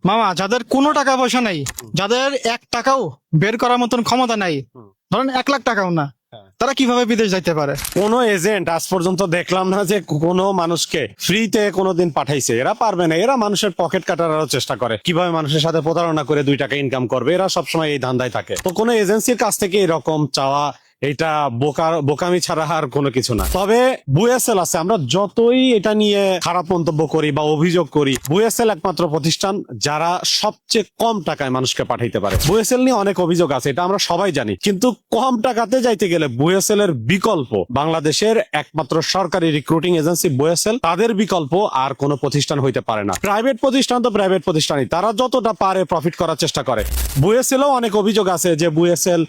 মামা, যাদের কোনো টাকা পয়সা নাই, যাদের 1 টাকাও বের করার মতন ক্ষমতা নাই, ধরেন 1 লাখ টাকাও না, তারা কিভাবে বিদেশ যাইতে পারে? কোন এজেন্ট আজ পর্যন্ত দেখলাম না যে কোনো মানুষকে ফ্রিতে কোনোদিন পাঠাইছে। এরা পারবে না, এরা মানুষের পকেট কাটার আরো চেষ্টা করে, কিভাবে মানুষের সাথে প্রতারণা করে 2 টাকা ইনকাম করবে। এরা সবসময় এই ধান্দায় থাকে। তো কোনো এজেন্সির কাছ থেকে এরকম চাওয়া এটা বোকামি ছাড়া আর কোনো কিছু না। তবে বুয়েসেল আছে, আমরা যতই এটা নিয়ে খারাপ মন্তব্য করি বা অভিযোগ করি, বুয়েসেল একমাত্র প্রতিষ্ঠান যারা সবচেয়ে কম টাকায় মানুষকে পাঠাইতে পারে। বুয়েসেল নিয়ে অনেক অভিযোগ আছে, এটা আমরা সবাই জানি, কিন্তু কম টাকাতে যাইতে গেলে বুয়েসেলের বিকল্প বাংলাদেশের একমাত্র সরকারি রিক্রুটিং এজেন্সি বুয়েসেল, তাদের বিকল্প আর কোনো প্রতিষ্ঠান হইতে পারে না। প্রাইভেট প্রতিষ্ঠান তো প্রাইভেট প্রতিষ্ঠানই, তারা যতটা পারে প্রফিট করার চেষ্টা করে। বুয়েসেলও অনেক অভিযোগ আছে যে বুয়েসেল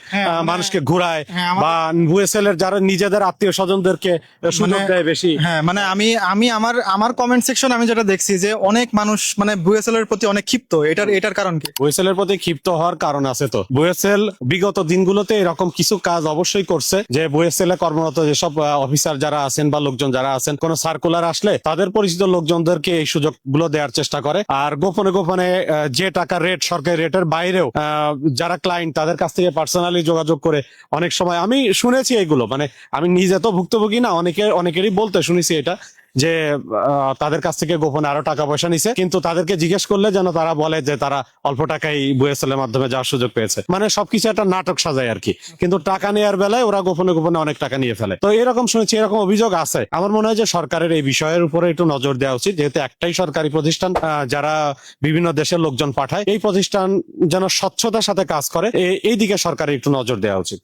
মানুষকে ঘুরায়, বা বুয়েসেল এর যারা নিজেদের আত্মীয় স্বজনদেরকে সুযোগ দেয় বেশি। হ্যাঁ, মানে আমি আমার কমেন্ট সেকশন আমি যেটা দেখছি যে অনেক মানুষ মানে বুয়েসেল এর প্রতি অনেক ক্ষিপ্ত। এটার কারণ কি? বুয়েসেল এর প্রতি ক্ষিপ্ত হওয়ার কারণ আছে। তো বুয়েসেল বিগত দিনগুলোতে এরকম কিছু কাজ অবশ্যই করছে, যে বুয়েসেল এ কর্মরত যেসব অফিসার যারা আছেন বা লোকজন যারা আছেন, কোন সার্কুলার আসলে তাদের পরিচিত লোকজনদেরকে এই সুযোগ গুলো দেওয়ার চেষ্টা করে। আর গোপনে গোপনে যে টাকা রেট, সরকারি রেটের বাইরেও যারা ক্লায়েন্ট তাদের কাছ থেকে পার্সোনালি যোগাযোগ করে অনেক সময় আমি শুনেছি এগুলো, মানে আমি নিজে তো ভুক্তভোগী না, অনেকেরই বলতে শুনেছি এটা, যে তাদের কাছ থেকে গোপনে আরো টাকা পয়সা নিছে, কিন্তু তাদেরকে জিজ্ঞেস করলে যেন তারা বলে যে তারা অল্প টাকাই বুয়েসেল এর মাধ্যমে যাওয়ার সুযোগ পেয়েছে। মানে সবকিছু একটা নাটক সাজায় আর কি, কিন্তু টাকা নেওয়ার বেলায় ওরা গোপনে গোপনে অনেক টাকা নিয়ে ফেলে। তো এরকম শুনেছি, এরকম অভিযোগ আছে। আমার মনে হয় যে সরকারের এই বিষয়ের উপরে একটু নজর দেওয়া উচিত, যেহেতু একটাই সরকারি প্রতিষ্ঠান যারা বিভিন্ন দেশের লোকজন পাঠায়, এই প্রতিষ্ঠান যেন স্বচ্ছতার সাথে কাজ করে, এই দিকে সরকারের একটু নজর দেওয়া উচিত।